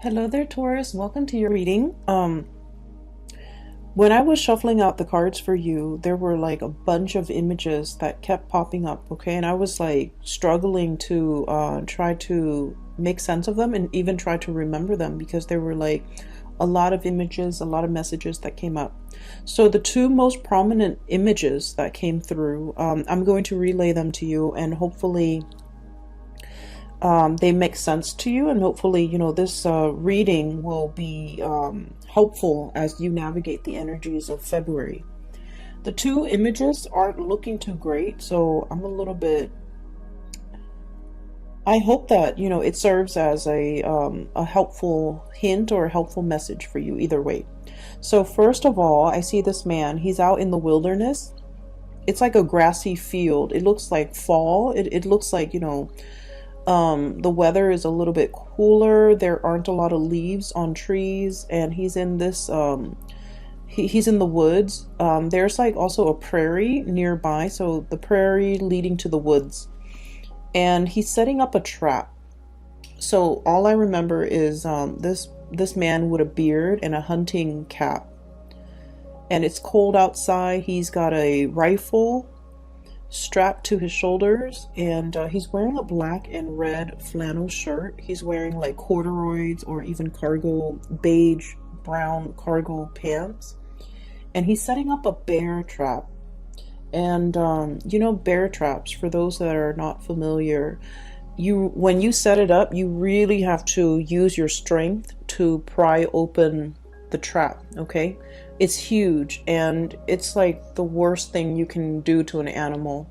Hello there, Taurus. Welcome to your reading. When I was shuffling out the cards for you, there were like a bunch of images that kept popping up, okay? And I was like struggling to try to make sense of them and even try to remember them because there were like a lot of images, a lot of messages that came up. So the two most prominent images that came through, I'm going to relay them to you, and hopefully they make sense to you, and hopefully this reading will be helpful as you navigate the energies of February. The two images aren't looking too great, so I'm a little bit, I hope that it serves as a helpful hint or a helpful message for you either way. So first of all, I see this man. He's out in the wilderness. It's like a grassy field. It looks like fall. It looks like the weather is a little bit cooler. There aren't a lot of leaves on trees, and he's in this he's in the woods. There's like also a prairie nearby, so the prairie leading to the woods, and he's setting up a trap. So all I remember is this man with a beard and a hunting cap, and it's cold outside. He's got a rifle strapped to his shoulders, and he's wearing a black and red flannel shirt. He's wearing like corduroys or even cargo, beige brown cargo pants, and he's setting up a bear trap. And bear traps, for those that are not familiar, when you set it up, you really have to use your strength to pry open the trap, okay? It's huge, and it's like the worst thing you can do to an animal.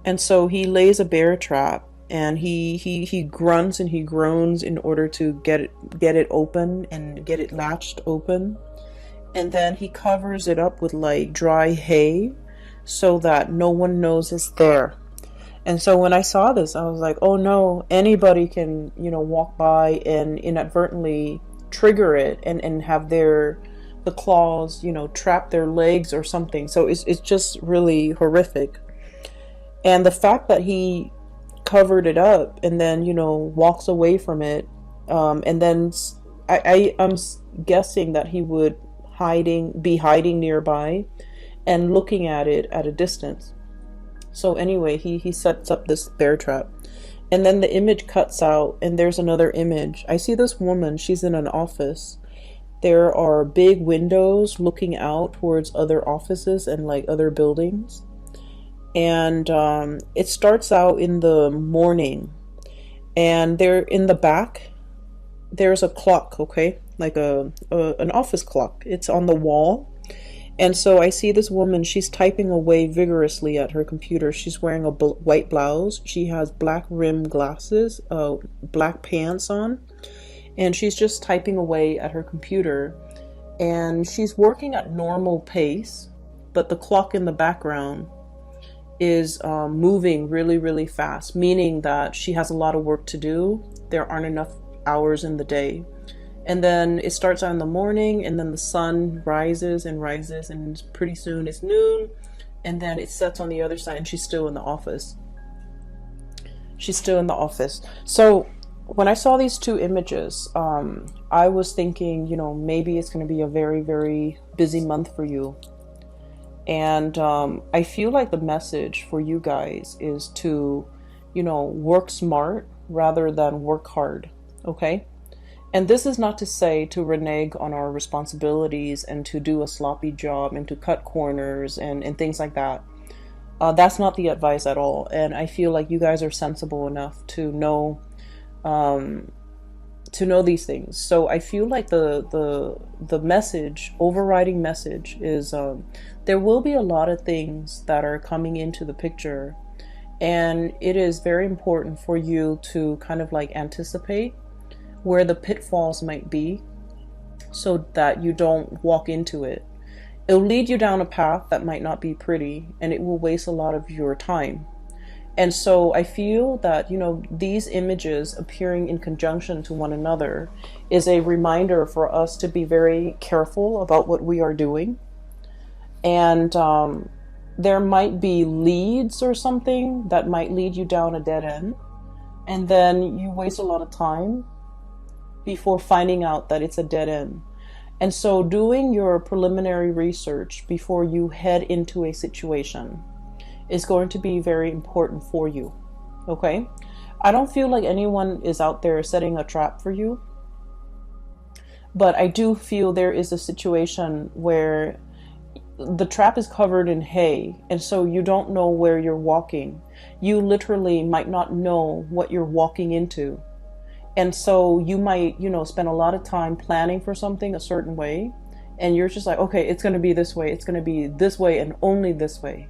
And so he lays a bear trap, and he grunts and he groans in order to get it open and get it latched open. And then he covers it up with like dry hay so that no one knows it's there. And so when I saw this, I was like, oh no, anybody can walk by and inadvertently trigger it and have the claws trap their legs or something. So it's just really horrific. And the fact that he covered it up and then walks away from it, and then I'm guessing that he would be hiding nearby and looking at it at a distance. So anyway, he sets up this bear trap. And then the image cuts out, and there's another image. I see this woman. She's in an office. There are big windows looking out towards other offices and like other buildings. And it starts out in the morning. And there in the back, there's a clock, okay? Like an office clock. It's on the wall. And so I see this woman. She's typing away vigorously at her computer. She's wearing a white blouse. She has black rimmed glasses, black pants on, and she's just typing away at her computer. And she's working at normal pace, but the clock in the background is moving really, really fast, meaning that she has a lot of work to do. There aren't enough hours in the day. And then it starts out in the morning, and then the sun rises and rises, and pretty soon it's noon, and then it sets on the other side, and she's still in the office. She's still in the office. So when I saw these two images, I was thinking, maybe it's going to be a very, very busy month for you. And I feel like the message for you guys is to, work smart rather than work hard, okay? And this is not to say to renege on our responsibilities and to do a sloppy job and to cut corners and things like that. That's not the advice at all. And I feel like you guys are sensible enough to know these things. So I feel like the message, overriding message, is there will be a lot of things that are coming into the picture, and it is very important for you to kind of like anticipate where the pitfalls might be so that you don't walk into it. It'll lead you down a path that might not be pretty, and it will waste a lot of your time. And so I feel that, these images appearing in conjunction to one another is a reminder for us to be very careful about what we are doing. And there might be leads or something that might lead you down a dead end. And then you waste a lot of time before finding out that it's a dead end. And so doing your preliminary research before you head into a situation is going to be very important for you. Okay? I don't feel like anyone is out there setting a trap for you, but I do feel there is a situation where the trap is covered in hay, and so you don't know where you're walking. You literally might not know what you're walking into. And so you might, spend a lot of time planning for something a certain way, and you're just like, okay, it's going to be this way, it's going to be this way, and only this way.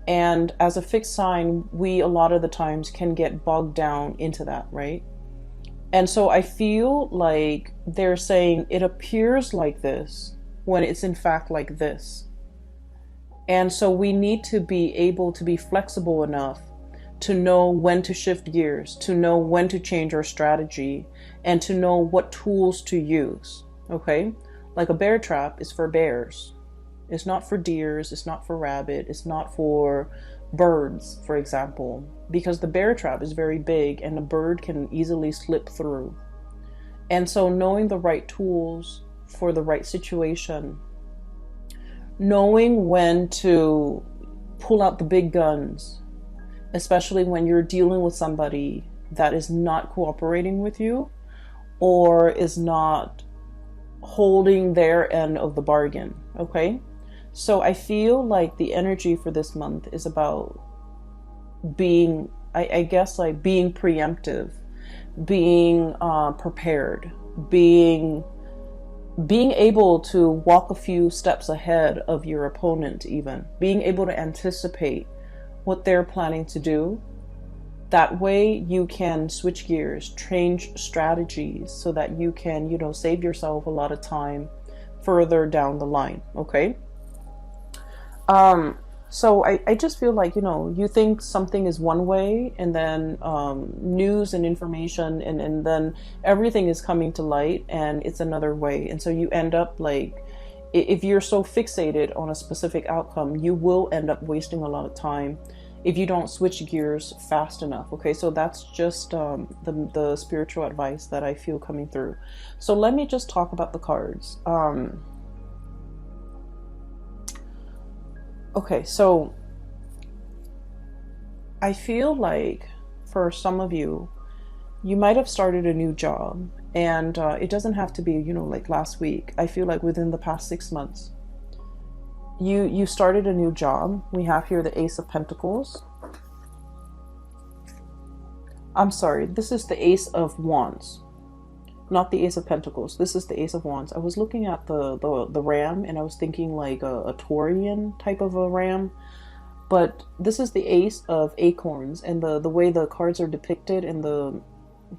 And as a fixed sign, we a lot of the times can get bogged down into that, right? And so I feel like they're saying it appears like this when it's in fact like this. And so we need to be able to be flexible enough to know when to shift gears, to know when to change our strategy, and to know what tools to use, okay? Like a bear trap is for bears. It's not for deers, it's not for rabbit, it's not for birds, for example, because the bear trap is very big and a bird can easily slip through. And so knowing the right tools for the right situation, knowing when to pull out the big guns, especially when you're dealing with somebody that is not cooperating with you or is not holding their end of the bargain, okay? So I feel like the energy for this month is about being, I guess, like being preemptive, being prepared, being able to walk a few steps ahead of your opponent, even being able to anticipate what they're planning to do. That way you can switch gears, change strategies so that you can, save yourself a lot of time further down the line, okay? So I just feel like, you think something is one way, and then news and information and then everything is coming to light and it's another way. And so you end up like, if you're so fixated on a specific outcome, you will end up wasting a lot of time if you don't switch gears fast enough. Okay, so that's just the spiritual advice that I feel coming through. So let me just talk about the cards. Okay, so I feel like for some of you, you might have started a new job, and it doesn't have to be, like last week. I feel like within the past 6 months, you started a new job. We have here the Ace of Pentacles. I'm sorry, this is the Ace of Wands, not the Ace of Pentacles. This is the Ace of Wands. I was looking at the ram, and I was thinking like a Taurian type of a ram, but this is the Ace of Acorns, and the way the cards are depicted and the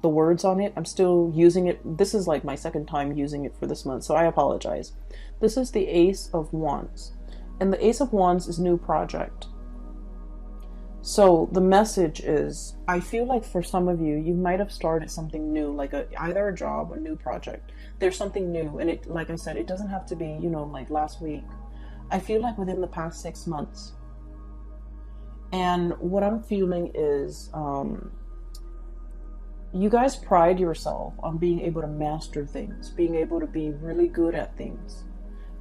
words on it, I'm still using it. This is like my second time using it for this month, so I apologize. This is the Ace of Wands, and the Ace of Wands is new project. So the message is, I feel like for some of you, you might have started something new, like either a job or a new project. There's something new, and it, like I said, it doesn't have to be, like last week. I feel like within the past 6 months. And what I'm feeling is, you guys pride yourself on being able to master things, being able to be really good at things,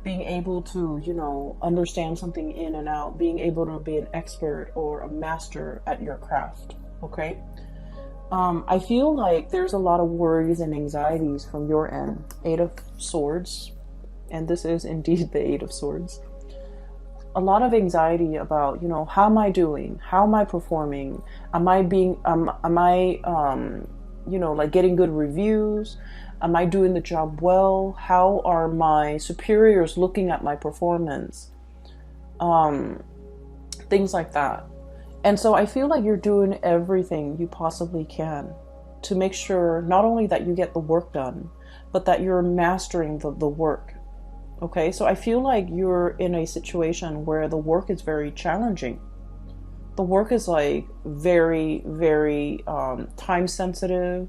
being able to, understand something in and out, being able to be an expert or a master at your craft, okay? I feel like there's a lot of worries and anxieties from your end. 8 of Swords, and this is indeed the 8 of Swords. A lot of anxiety about, how am I doing? How am I performing? Am I like getting good reviews? Am I doing the job well? How are my superiors looking at my performance? Things like that. And so I feel like you're doing everything you possibly can to make sure not only that you get the work done, but that you're mastering the work. Okay, so I feel like you're in a situation where the work is very challenging. The work is like very, very time sensitive.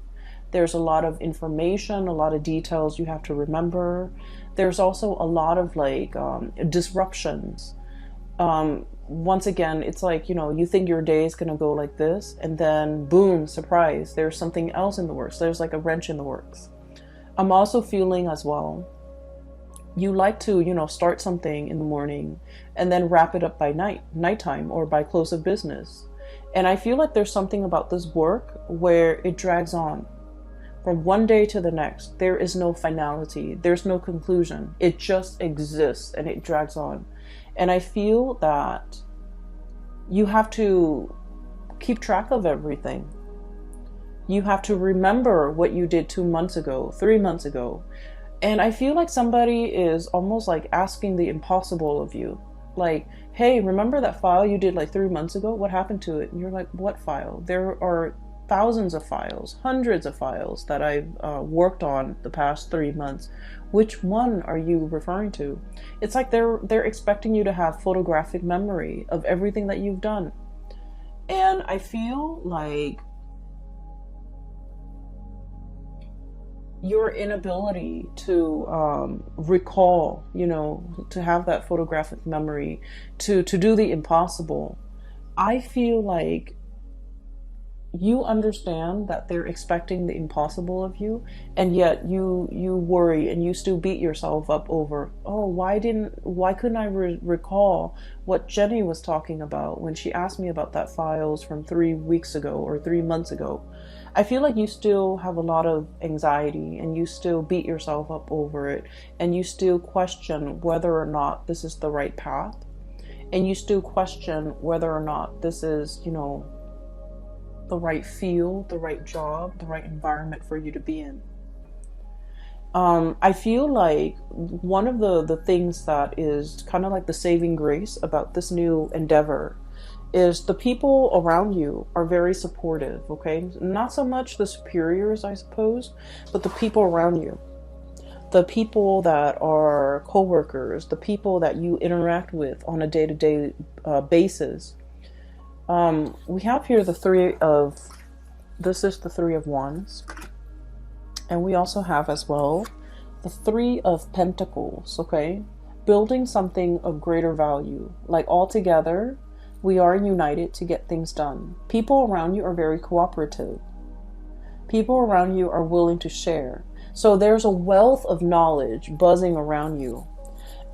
There's a lot of information, a lot of details you have to remember. There's also a lot of like disruptions. Once again, it's like, you think your day is going to go like this, and then boom, surprise, there's something else in the works. There's like a wrench in the works. I'm also feeling as well, you like to, start something in the morning and then wrap it up by nighttime, or by close of business. And I feel like there's something about this work where it drags on from one day to the next. There is no finality. There's no conclusion. It just exists and it drags on. And I feel that you have to keep track of everything. You have to remember what you did 2 months ago, 3 months ago. And I feel like somebody is almost like asking the impossible of you. Like, hey, remember that file you did like 3 months ago? What happened to it? And you're like, what file? There are thousands of files, hundreds of files that I've worked on the past 3 months. Which one are you referring to? It's like they're expecting you to have photographic memory of everything that you've done. And I feel like your inability to recall, to have that photographic memory, to do the impossible. I feel like you understand that they're expecting the impossible of you, and yet you worry and you still beat yourself up over, oh, why couldn't I recall what Jenny was talking about when she asked me about that files from 3 weeks ago or 3 months ago. I feel like you still have a lot of anxiety and you still beat yourself up over it, and you still question whether or not this is the right path, and you still question whether or not this is, the right field, the right job, the right environment for you to be in. I feel like one of the things that is kind of like the saving grace about this new endeavor is the people around you are very supportive, okay? Not so much the superiors, I suppose, but the people around you. The people that are co-workers, the people that you interact with on a day-to-day basis. We have here this is the Three of Wands. And we also have as well the Three of Pentacles, okay? Building something of greater value. Like all together, we are united to get things done. People around you are very cooperative. People around you are willing to share. So there's a wealth of knowledge buzzing around you.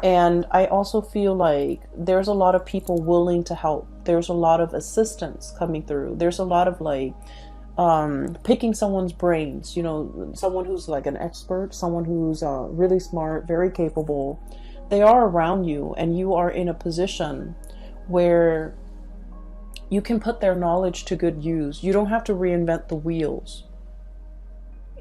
And I also feel like there's a lot of people willing to help. There's a lot of assistance coming through. There's a lot of like picking someone's brains, someone who's like an expert, someone who's really smart, very capable. They are around you, and you are in a position where you can put their knowledge to good use. You don't have to reinvent the wheels.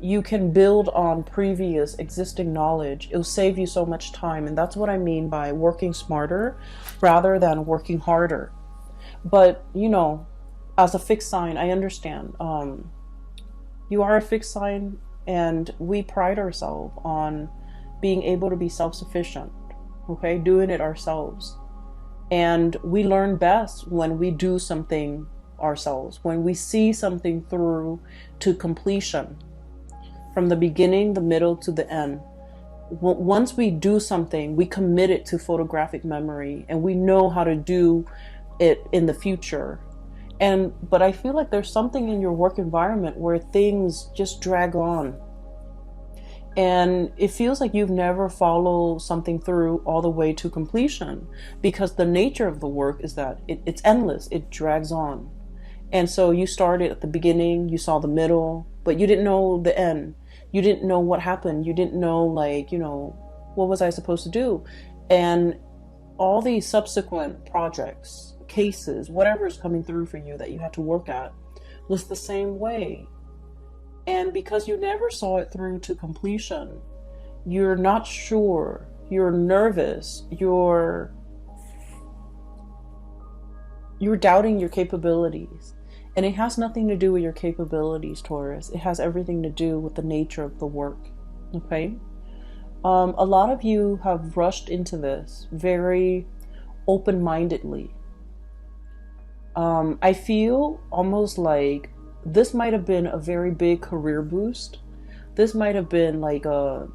You can build on previous existing knowledge. It'll save you so much time. And that's what I mean by working smarter rather than working harder. But, as a fixed sign, I understand. You are a fixed sign, and we pride ourselves on being able to be self-sufficient, okay? Doing it ourselves. And we learn best when we do something ourselves, when we see something through to completion, from the beginning, the middle to the end. Once we do something, we commit it to photographic memory, and we know how to do it in the future. But I feel like there's something in your work environment where things just drag on. And it feels like you've never followed something through all the way to completion, because the nature of the work is that it's endless. It drags on. And so you started at the beginning, you saw the middle, but you didn't know the end. You didn't know what happened. You didn't know, what was I supposed to do? And all these subsequent projects, cases, whatever is coming through for you that you had to work at was the same way. And because you never saw it through to completion, you're not sure, you're nervous, you're doubting your capabilities. And it has nothing to do with your capabilities, Taurus. It has everything to do with the nature of the work, okay? A lot of you have rushed into this very open-mindedly. I feel almost like this might have been a very big career boost. This might have been like a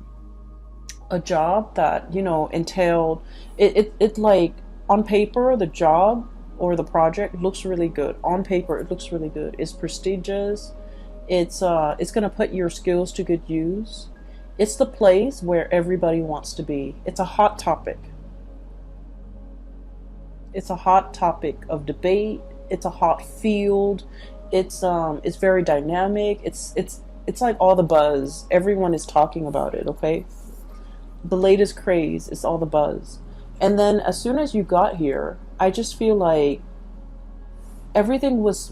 job that, entailed it like on paper, the job or the project looks really good. On paper, it looks really good. It's prestigious. It's going to put your skills to good use. It's the place where everybody wants to be. It's a hot topic. It's a hot topic of debate. It's a hot field. It's very dynamic. It's like all the buzz. Everyone is talking about it, okay? The latest craze is all the buzz. And then as soon as you got here, I just feel like everything was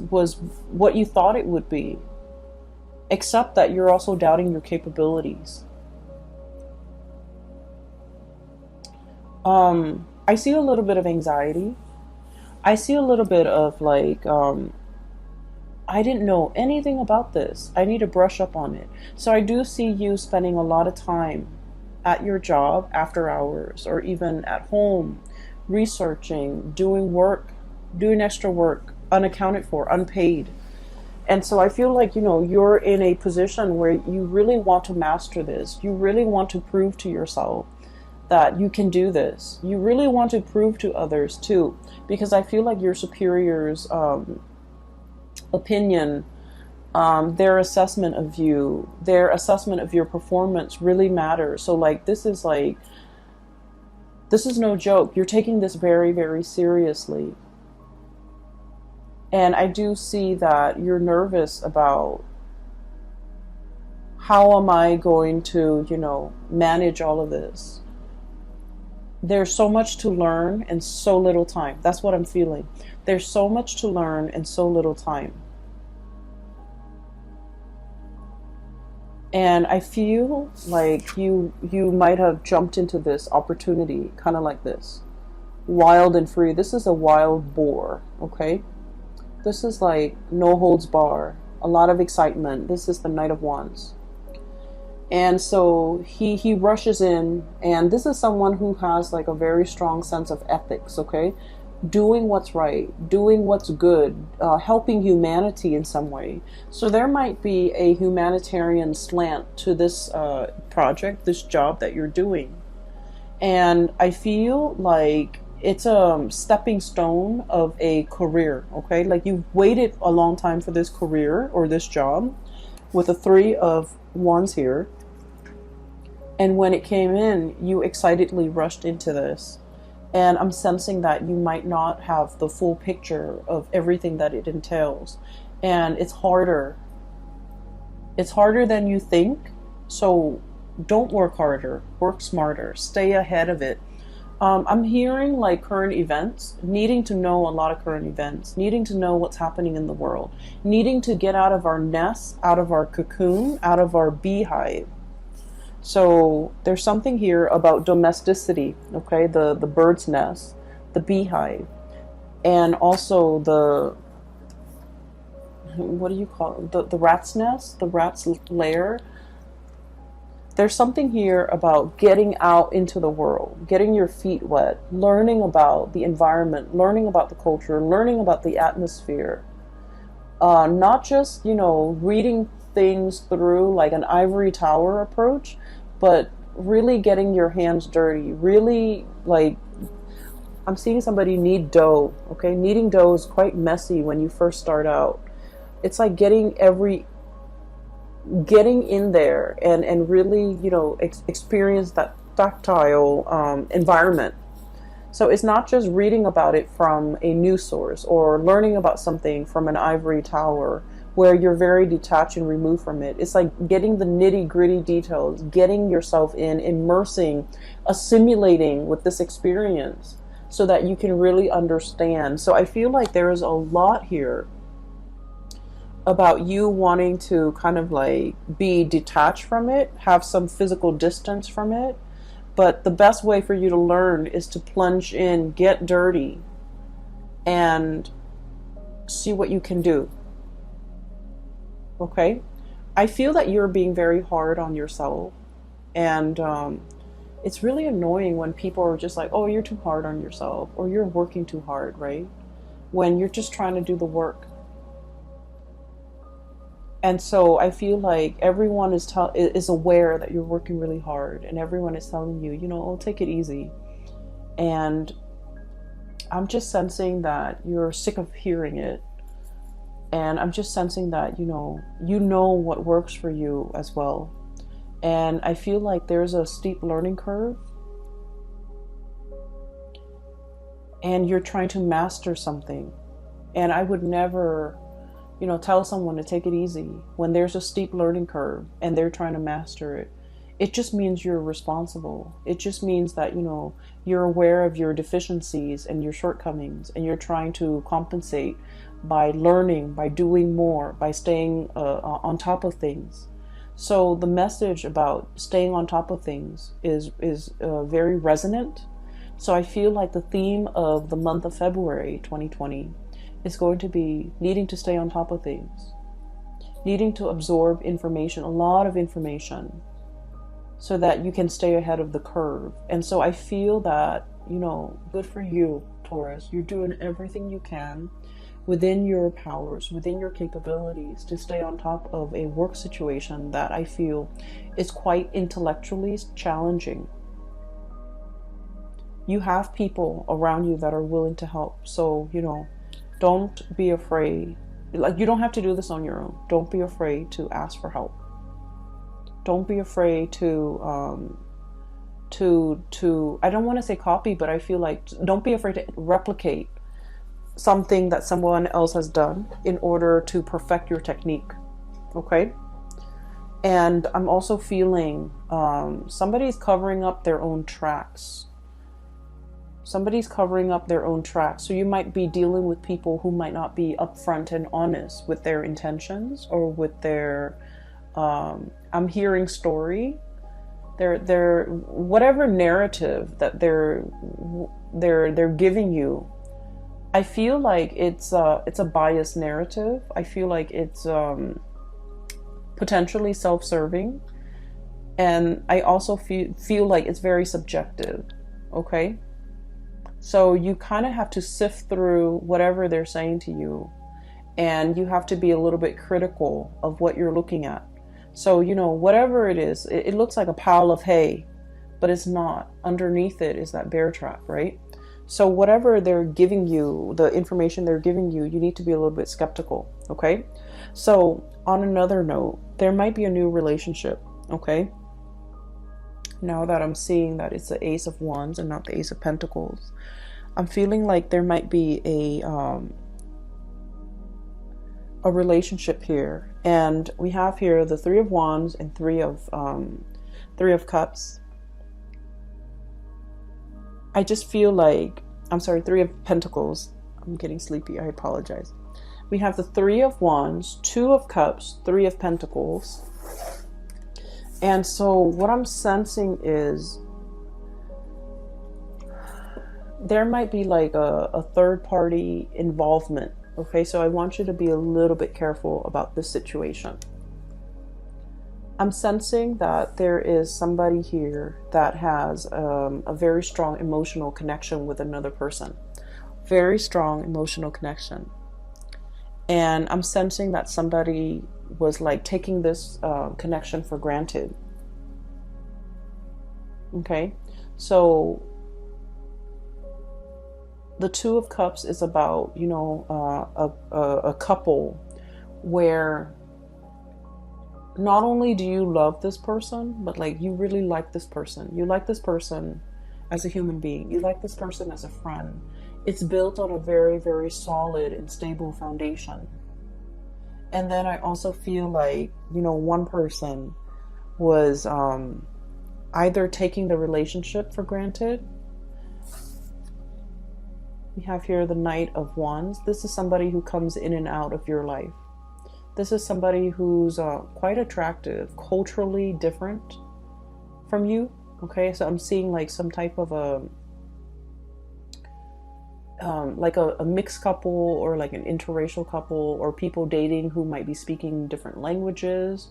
what you thought it would be, except that you're also doubting your capabilities. I see a little bit of anxiety. I see a little bit of like, I didn't know anything about this. I need to brush up on it. So I do see you spending a lot of time at your job after hours, or even at home, researching, doing work, doing extra work, unaccounted for, unpaid. And so I feel like, you're in a position where you really want to master this. You really want to prove to yourself that you can do this. You really want to prove to others too, because I feel like your superiors' opinion, their assessment of you, their assessment of your performance really matters. So this is no joke. You're taking this very, very seriously. And I do see that you're nervous about how am I going to, manage all of this. There's so much to learn and so little time. That's what I'm feeling. There's so much to learn and so little time. And I feel like you might have jumped into this opportunity kind of like this. Wild and free. This is a wild boar, okay? This is like no holds bar. A lot of excitement. This is the Knight of Wands. And so he rushes in, and this is someone who has like a very strong sense of ethics, okay? Doing what's right, doing what's good, helping humanity in some way. So there might be a humanitarian slant to this project, this job that you're doing. And I feel like it's a stepping stone of a career, okay? Like you've waited a long time for this career or this job with the Three of Wands here. And when it came in, you excitedly rushed into this. And I'm sensing that you might not have the full picture of everything that it entails. And it's harder. It's harder than you think. So don't work harder, work smarter, stay ahead of it. I'm hearing like current events, needing to know a lot of current events, needing to know what's happening in the world, needing to get out of our nest, out of our cocoon, out of our beehive. So there's something here about domesticity, okay? The bird's nest, the beehive, and also what do you call it? The rat's nest, the rat's lair. There's something here about getting out into the world, getting your feet wet, learning about the environment, learning about the culture, learning about the atmosphere. Not just, reading things through like an ivory tower approach, but really getting your hands dirty, really like, I'm seeing somebody knead dough, okay? Kneading dough is quite messy when you first start out. It's like getting in there and really, experience that tactile environment. So it's not just reading about it from a news source or learning about something from an ivory tower where you're very detached and removed from it. It's like getting the nitty gritty details, getting yourself in, immersing, assimilating with this experience so that you can really understand. So I feel like there is a lot here about you wanting to kind of like be detached from it, have some physical distance from it. But the best way for you to learn is to plunge in, get dirty, and see what you can do. Okay? I feel that you're being very hard on yourself. And it's really annoying when people are just like, oh, you're too hard on yourself, or you're working too hard, right? When you're just trying to do the work. And so I feel like everyone is aware that you're working really hard, and everyone is telling you, oh, take it easy. And I'm just sensing that you're sick of hearing it. And I'm just sensing that, you know what works for you as well. And I feel like there's a steep learning curve, and you're trying to master something. And I would never, tell someone to take it easy when there's a steep learning curve and they're trying to master it. It just means you're responsible. It just means that, you're aware of your deficiencies and your shortcomings, and you're trying to compensate by learning, by doing more, by staying on top of things. So the message about staying on top of things is very resonant. So I feel like the theme of the month of February 2020 is going to be needing to stay on top of things, needing to absorb information, a lot of information, so that you can stay ahead of the curve. And so I feel that, good for you, Taurus. You're doing everything you can within your powers, within your capabilities, to stay on top of a work situation that I feel is quite intellectually challenging. You have people around you that are willing to help. So, don't be afraid. Like, you don't have to do this on your own. Don't be afraid to ask for help. Don't be afraid to I don't want to say copy, but I feel like don't be afraid to replicate something that someone else has done in order to perfect your technique. Okay? And I'm also feeling somebody's covering up their own tracks. Somebody's covering up their own tracks. So you might be dealing with people who might not be upfront and honest with their intentions or with their I'm hearing story. They're whatever narrative that they're giving you. I feel like it's a biased narrative. I feel like it's potentially self-serving, and I also feel like it's very subjective. Okay, so you kind of have to sift through whatever they're saying to you, and you have to be a little bit critical of what you're looking at. So, whatever it is, it looks like a pile of hay, but it's not. Underneath it is that bear trap, right? So whatever they're giving you, the information they're giving you, you need to be a little bit skeptical, okay? So on another note, there might be a new relationship, okay? Now that I'm seeing that it's the Ace of Wands and not the Ace of Pentacles, I'm feeling like there might be a relationship here. And we have here the Three of Wands and Three of Cups. I just feel like, I'm sorry, Three of Pentacles. I'm getting sleepy, I apologize. We have the Three of Wands, Two of Cups, Three of Pentacles. And so what I'm sensing is there might be like a third party involvement. Okay, so I want you to be a little bit careful about this situation. I'm sensing that there is somebody here that has a very strong emotional connection with another person. Very strong emotional connection. And I'm sensing that somebody was like taking this connection for granted. Okay, so the Two of Cups is about, a couple where not only do you love this person, but like you really like this person. You like this person as a human being. You like this person as a friend. It's built on a very, very solid and stable foundation. And then I also feel like, one person was either taking the relationship for granted. We have here the Knight of Wands. This is somebody who comes in and out of your life. This is somebody who's quite attractive, culturally different from you. Okay, so I'm seeing like some type of a mixed couple, or like an interracial couple, or people dating who might be speaking different languages,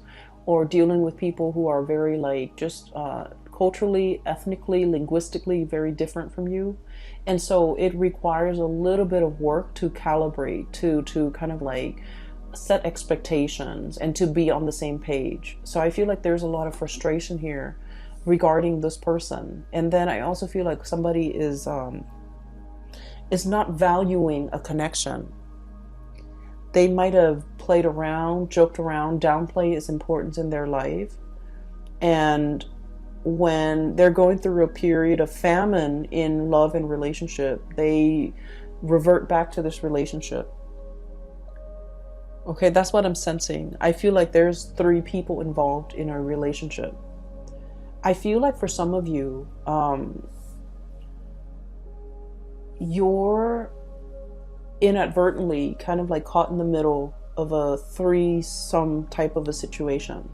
or dealing with people who are very like just culturally, ethnically, linguistically very different from you. And so it requires a little bit of work to calibrate, to kind of like set expectations and to be on the same page. So I feel like there's a lot of frustration here regarding this person. And then I also feel like somebody is not valuing a connection. They might have played around, joked around, downplay its importance in their life. And when they're going through a period of famine in love and relationship, they revert back to this relationship. Okay, that's what I'm sensing. I feel like there's 3 people involved in a relationship. I feel like for some of you, you're inadvertently kind of like caught in the middle of a threesome type of a situation.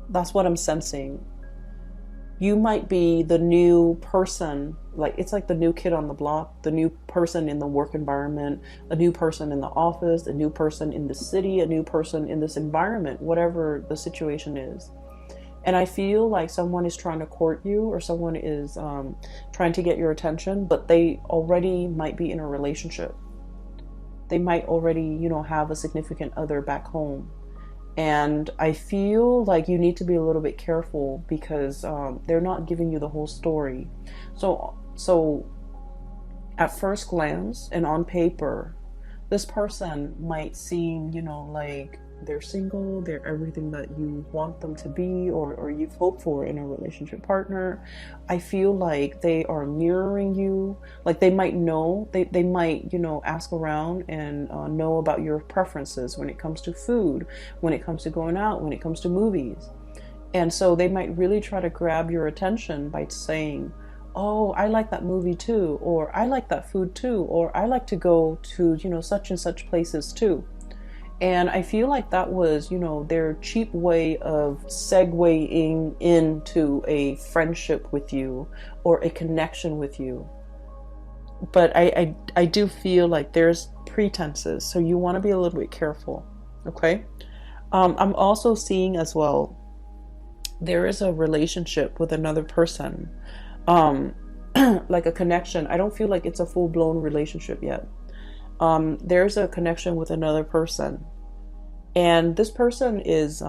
That's what I'm sensing. You might be the new person, like it's like the new kid on the block, the new person in the work environment, a new person in the office, a new person in the city, a new person in this environment, whatever the situation is. And I feel like someone is trying to court you, or someone is trying to get your attention, but they already might be in a relationship. They might already, you know, have a significant other back home. And I feel like you need to be a little bit careful because they're not giving you the whole story. So at first glance and on paper, this person might seem, you know, like they're single, they're everything that you want them to be, or you've hoped for in a relationship partner. I feel like they are mirroring you. Like they might know, they might, you know, ask around and know about your preferences when it comes to food, when it comes to going out, when it comes to movies. And so they might really try to grab your attention by saying, oh, I like that movie too, or I like that food too, or I like to go to, you know, such and such places too. And I feel like that was, you know, their cheap way of segueing into a friendship with you or a connection with you. But I do feel like there's pretenses, so you want to be a little bit careful, okay? I'm also seeing as well, there is a relationship with another person, like a connection. I don't feel like it's a full-blown relationship yet. There's a connection with another person, and this person is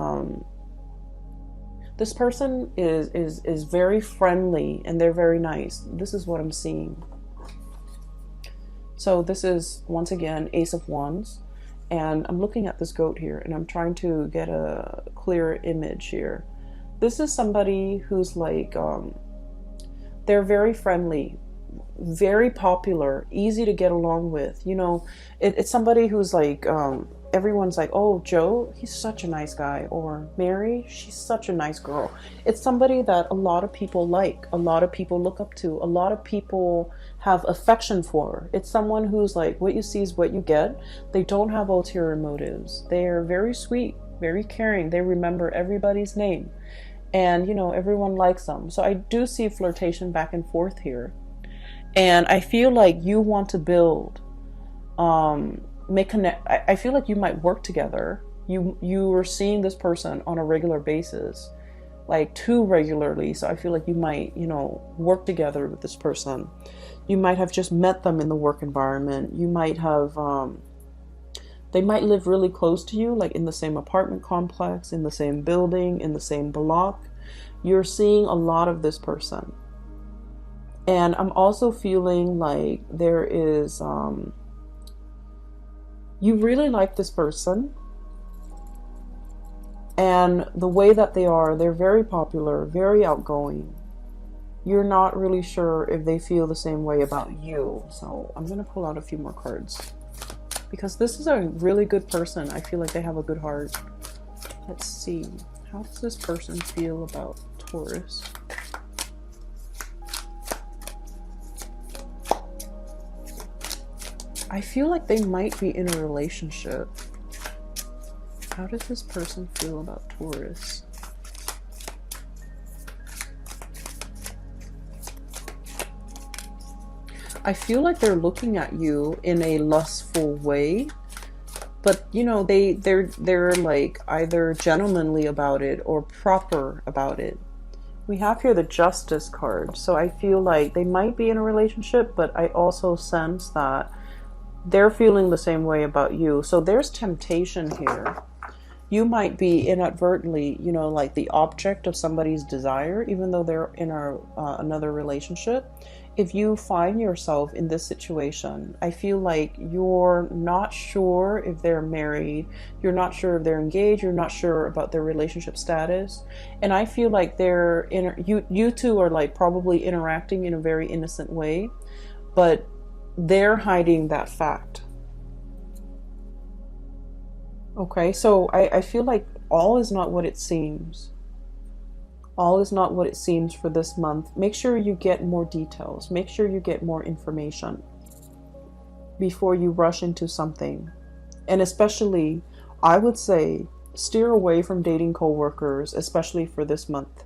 very friendly, and they're very nice. This is what I'm seeing. So this is once again Ace of Wands, and I'm looking at this goat here, and I'm trying to get a clear image here. This is somebody who's like they're very friendly, very popular, easy to get along with. You know, it's somebody who's like, everyone's like, oh, Joe, he's such a nice guy, or Mary, she's such a nice girl. It's somebody that a lot of people like, a lot of people look up to, a lot of people have affection for. It's someone who's like, what you see is what you get. They don't have ulterior motives. They're very sweet, very caring. They remember everybody's name, and you know, everyone likes them. So I do see flirtation back and forth here. And I feel like you want to build, I feel like you might work together. You are seeing this person on a regular basis, like too regularly. So I feel like you might, you know, work together with this person. You might have just met them in the work environment. You might have, they might live really close to you, like in the same apartment complex, in the same building, in the same block. You're seeing a lot of this person. And I'm also feeling like there is, you really like this person. And the way that they are, they're very popular, very outgoing. You're not really sure if they feel the same way about you. So I'm going to pull out a few more cards, because this is a really good person. I feel like they have a good heart. Let's see. How does this person feel about Taurus? I feel like they might be in a relationship. How does this person feel about Taurus? I feel like they're looking at you in a lustful way, but you know, they're like either gentlemanly about it or proper about it. We have here the Justice card, so I feel like they might be in a relationship, but I also sense that they're feeling the same way about you. So there's temptation here. You might be inadvertently, you know, like the object of somebody's desire, even though they're in another relationship. if you find yourself in this situation, I feel like you're not sure if they're married, you're not sure if they're engaged, you're not sure about their relationship status. And I feel like you two are like probably interacting in a very innocent way, but they're hiding that fact. Okay, so I feel like all is not what it seems. All is not what it seems for this month. Make sure you get more details. Make sure you get more information before you rush into something. And especially, I would say, steer away from dating coworkers, especially for this month.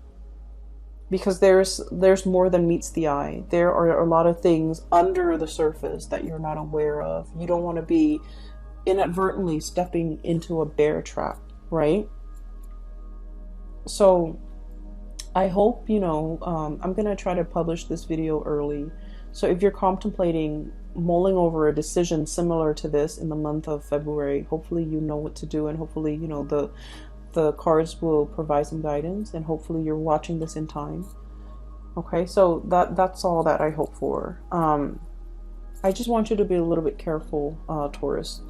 Because there's more than meets the eye. There are a lot of things under the surface that you're not aware of. You don't want to be inadvertently stepping into a bear trap, right? So I hope, I'm going to try to publish this video early. So if you're contemplating mulling over a decision similar to this in the month of February, hopefully you know what to do, and hopefully, the cards will provide some guidance, and hopefully you're watching this in time. Okay, so that's all that I hope for. I just want you to be a little bit careful, Taurus.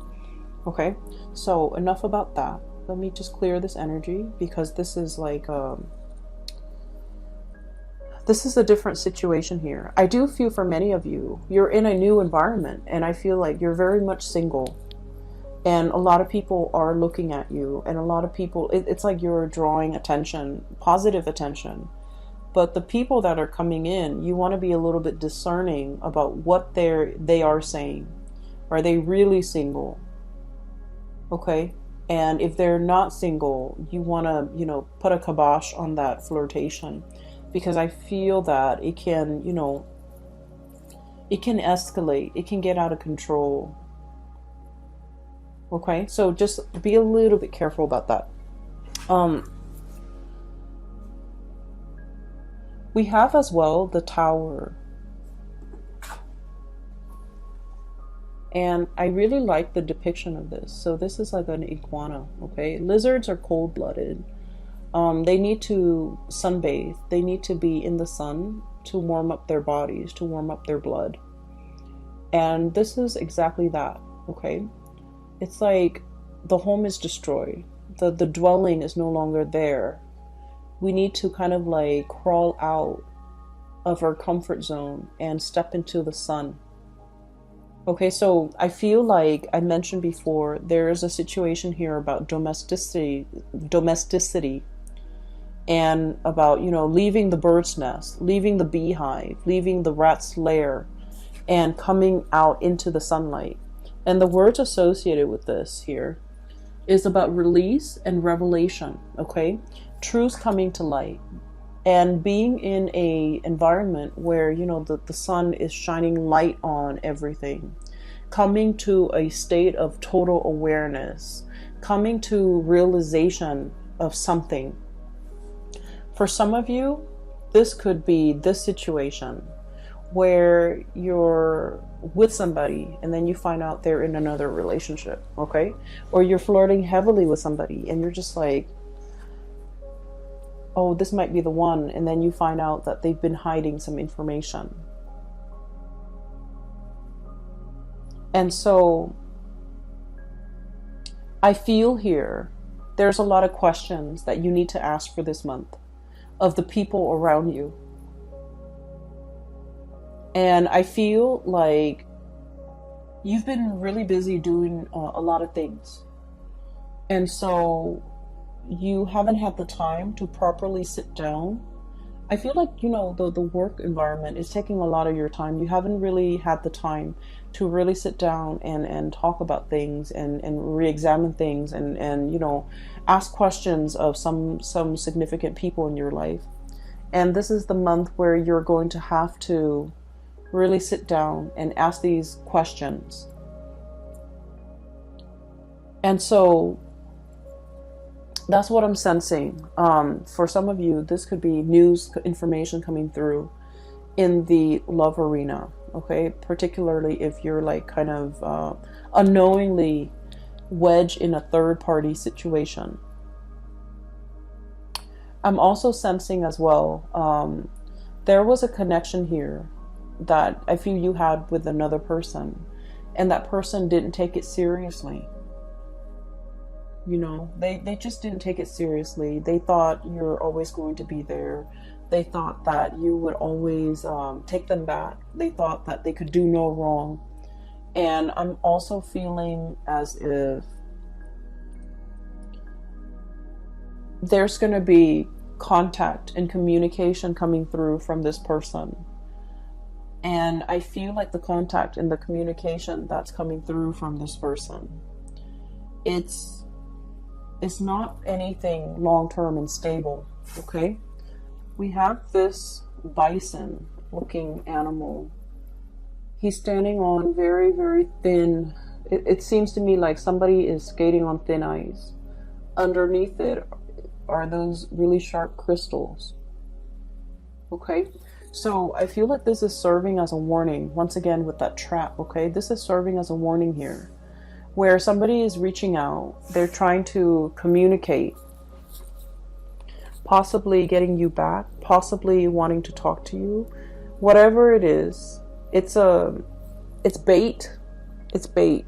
Okay, so enough about that. Let me just clear this energy, because this is like this is a different situation here. I do feel for many of you, you're in a new environment, and I feel like you're very much single. And a lot of people are looking at you, and a lot of people, it's like you're drawing attention, positive attention. But the people that are coming in, you want to be a little bit discerning about what they are saying. Are they really single? Okay? And if they're not single, you want to, put a kibosh on that flirtation. Because I feel that it can, it can escalate. It can get out of control. Okay, so just be a little bit careful about that. We have as well the Tower. And I really like the depiction of this. So this is like an iguana, okay? Lizards are cold-blooded. They need to sunbathe. They need to be in the sun to warm up their bodies, to warm up their blood. And this is exactly that, okay? It's like the home is destroyed. The dwelling is no longer there. We need to kind of like crawl out of our comfort zone and step into the sun. Okay, so I feel like I mentioned before, there is a situation here about domesticity, and about, leaving the bird's nest, leaving the beehive, leaving the rat's lair, and coming out into the sunlight. And the words associated with this here is about release and revelation, okay? Truths coming to light. And being in a environment where, the sun is shining light on everything. Coming to a state of total awareness. Coming to realization of something. For some of you, this could be this situation where you're with somebody and then you find out they're in another relationship, okay? Or you're flirting heavily with somebody and you're just like, oh, this might be the one, and then you find out that they've been hiding some information. And so I feel here there's a lot of questions that you need to ask for this month of the people around you. And I feel like you've been really busy doing a lot of things. And so you haven't had the time to properly sit down. I feel like, the work environment is taking a lot of your time. You haven't really had the time to really sit down and talk about things and re-examine things and ask questions of some significant people in your life. And this is the month where you're going to have to really sit down and ask these questions. And so that's what I'm sensing. For some of you, this could be news information coming through in the love arena, okay? Particularly if you're like kind of unknowingly wedged in a third-party situation. I'm also sensing as well, there was a connection here that I feel you had with another person, and that person didn't take it seriously. You know, they just didn't take it seriously. They thought you're always going to be there. They thought that you would always take them back. They thought that they could do no wrong. And I'm also feeling as if there's going to be contact and communication coming through from this person. And I feel like the contact and the communication that's coming through from this person, it's not anything long-term and stable, okay? We have this bison looking animal. He's standing on very, very thin. It seems to me like somebody is skating on thin ice. Underneath it are those really sharp crystals. Okay? So I feel like this is serving as a warning, once again with that trap, okay? This is serving as a warning here, where somebody is reaching out. They're trying to communicate, possibly getting you back, possibly wanting to talk to you. Whatever it is, it's bait. It's bait.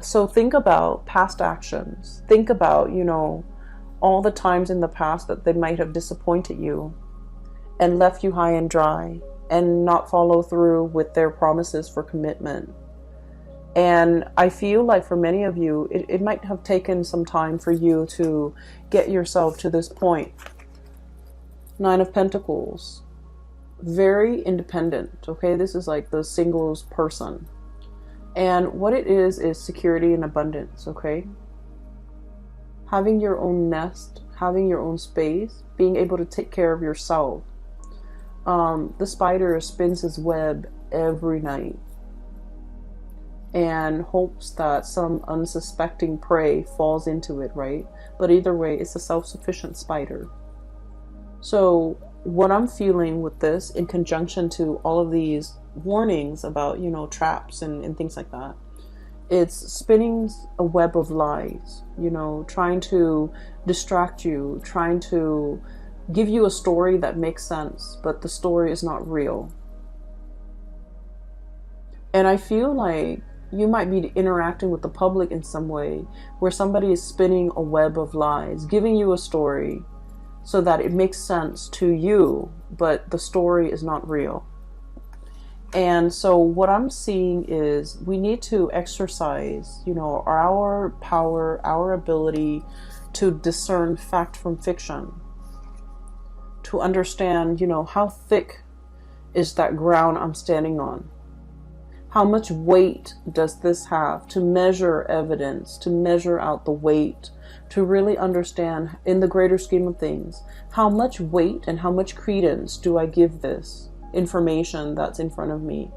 So think about past actions. Think about, you know, all the times in the past that they might have disappointed you and left you high and dry and not follow through with their promises for commitment. And I feel like for many of you, it might have taken some time for you to get yourself to this point. Nine of Pentacles. Very independent, okay? This is like the singles person. And what it is security and abundance, okay? Having your own nest, having your own space, being able to take care of yourself. The spider spins his web every night and hopes that some unsuspecting prey falls into it, right? But either way, it's a self-sufficient spider. So what I'm feeling with this, in conjunction to all of these warnings about, you know, traps and things like that, it's spinning a web of lies, you know, trying to distract you, trying to give you a story that makes sense, but the story is not real. And I feel like you might be interacting with the public in some way where somebody is spinning a web of lies, giving you a story so that it makes sense to you, but the story is not real. And so what I'm seeing is we need to exercise, you know, our power, our ability to discern fact from fiction, to understand, you know, how thick is that ground I'm standing on? How much weight does this have? To measure evidence, to measure out the weight, to really understand in the greater scheme of things, how much weight and how much credence do I give this information that's in front of me?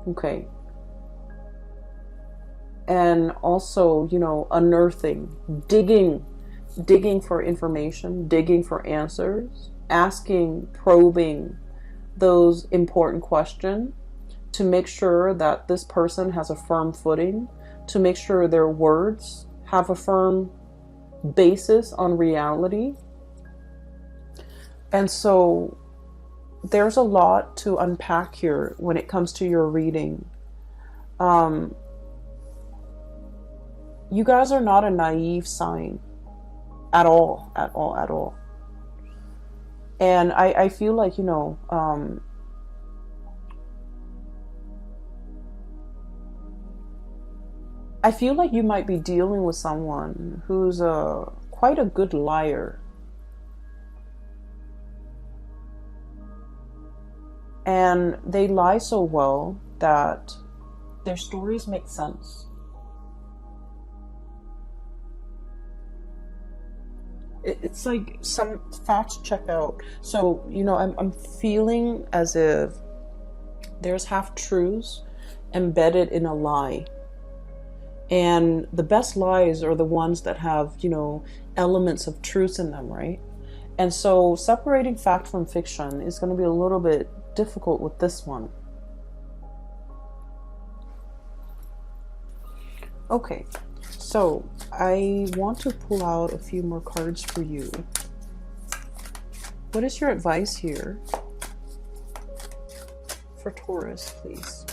Okay. And also, you know, unearthing, digging for information, digging for answers, asking, probing those important questions to make sure that this person has a firm footing, to make sure their words have a firm basis on reality. And so there's a lot to unpack here when it comes to your reading. You guys are not a naive sign at all. And I feel like, you know, I feel like you might be dealing with someone who's quite a good liar. And they lie so well that their stories make sense. It's like some facts check out. So, you know, I'm feeling as if there's half-truths embedded in a lie. And the best lies are the ones that have, you know, elements of truth in them, right? And so separating fact from fiction is going to be a little bit difficult with this one. Okay, so I want to pull out a few more cards for you. What is your advice here for Taurus, please?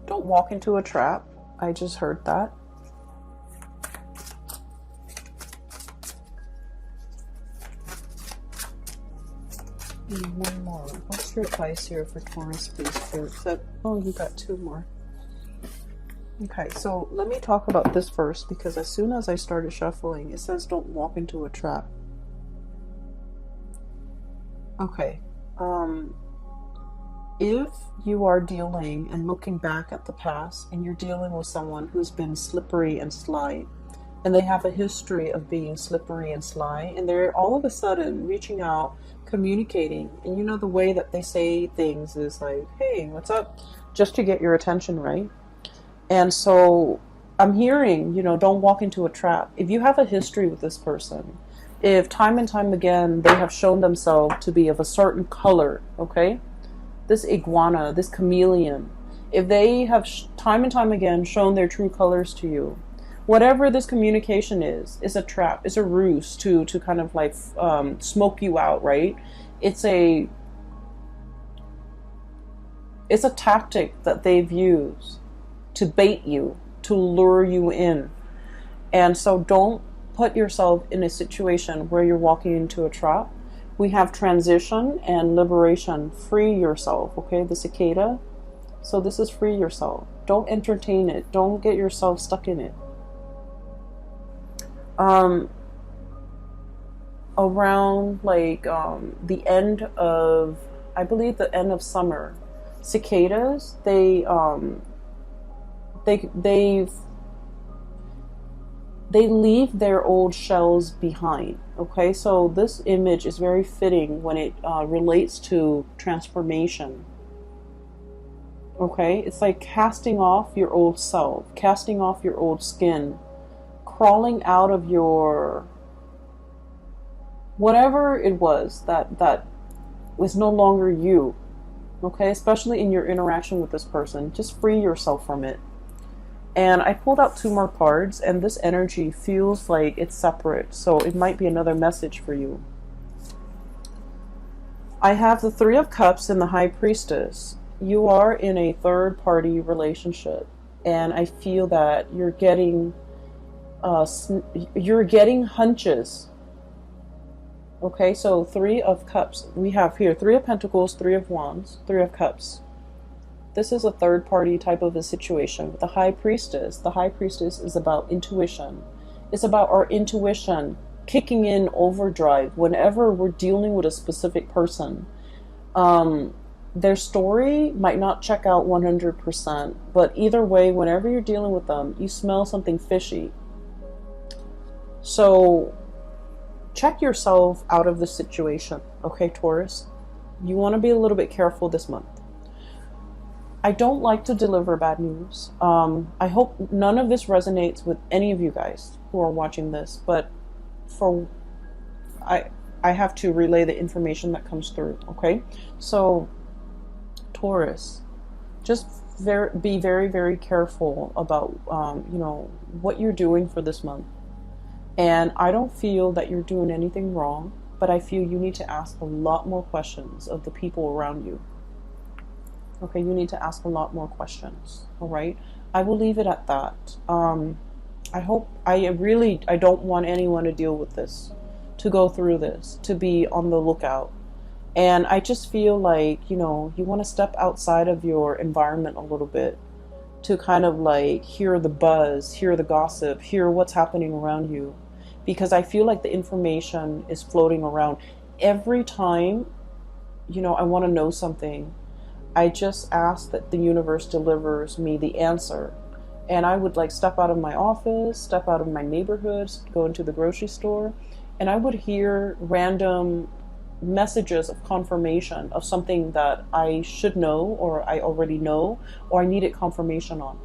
Don't walk into a trap. I just heard that. And one more. What's your advice here for Taurus, please? Oh, you got two more. Okay, so let me talk about this first, because as soon as I started shuffling, it says don't walk into a trap. Okay, if you are dealing and looking back at the past and you're dealing with someone who's been slippery and sly, and they have a history of being slippery and sly, and they're all of a sudden reaching out, communicating, and you know the way that they say things is like, hey, what's up? Just to get your attention, right? And so I'm hearing, you know, don't walk into a trap. If you have a history with this person, if time and time again they have shown themselves to be of a certain color, okay? This iguana, this chameleon, if they have time and time again shown their true colors to you, whatever this communication is a trap, is a ruse to kind of like smoke you out, right? It's a tactic that they've used to bait you, to lure you in. And so don't put yourself in a situation where you're walking into a trap. We have transition and liberation. Free yourself, okay? The cicada. So this is free yourself. Don't entertain it. Don't get yourself stuck in it. Around like the end of, I believe the end of summer, cicadas, they leave their old shells behind. Okay, so this image is very fitting when it relates to transformation. Okay, it's like casting off your old self, casting off your old skin, crawling out of your whatever it was that was no longer you. Okay, especially in your interaction with this person, just free yourself from it. And I pulled out two more cards, and this energy feels like it's separate, so it might be another message for you. I have the Three of Cups and the High Priestess. You are in a third-party relationship, and I feel that you're getting hunches. Okay, so Three of Cups. We have here Three of Pentacles, Three of Wands, Three of Cups. This is a third party type of a situation. With the High Priestess is about intuition. It's about our intuition kicking in overdrive whenever we're dealing with a specific person. Their story might not check out 100%, but either way, whenever you're dealing with them, you smell something fishy. So check yourself out of the situation, okay, Taurus? You want to be a little bit careful this month. I don't like to deliver bad news. I hope none of this resonates with any of you guys who are watching this, but I have to relay the information that comes through, okay? So, Taurus, just be very, very careful about, you know, what you're doing for this month. And I don't feel that you're doing anything wrong, but I feel you need to ask a lot more questions of the people around you. Okay, you need to ask a lot more questions, all right? I will leave it at that. I don't want anyone to deal with this, to go through this, to be on the lookout. And I just feel like, you know, you want to step outside of your environment a little bit to kind of like hear the buzz, hear the gossip, hear what's happening around you. Because I feel like the information is floating around. Every time, you know, I want to know something, I just ask that the universe delivers me the answer. And I would like step out of my office, step out of my neighborhood, go into the grocery store, and I would hear random messages of confirmation of something that I should know, or I already know, or I needed confirmation on.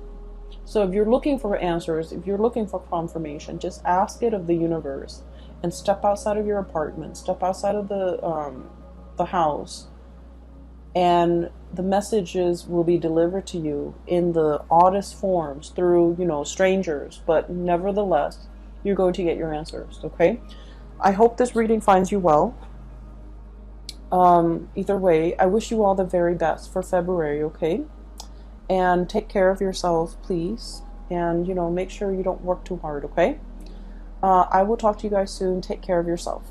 So if you're looking for answers, if you're looking for confirmation, just ask it of the universe and step outside of your apartment, step outside of the house, and the messages will be delivered to you in the oddest forms through, you know, strangers, but nevertheless, you're going to get your answers, okay? I hope this reading finds you well. Either way, I wish you all the very best for February, okay? And take care of yourself, please. And, make sure you don't work too hard, okay? I will talk to you guys soon. Take care of yourself.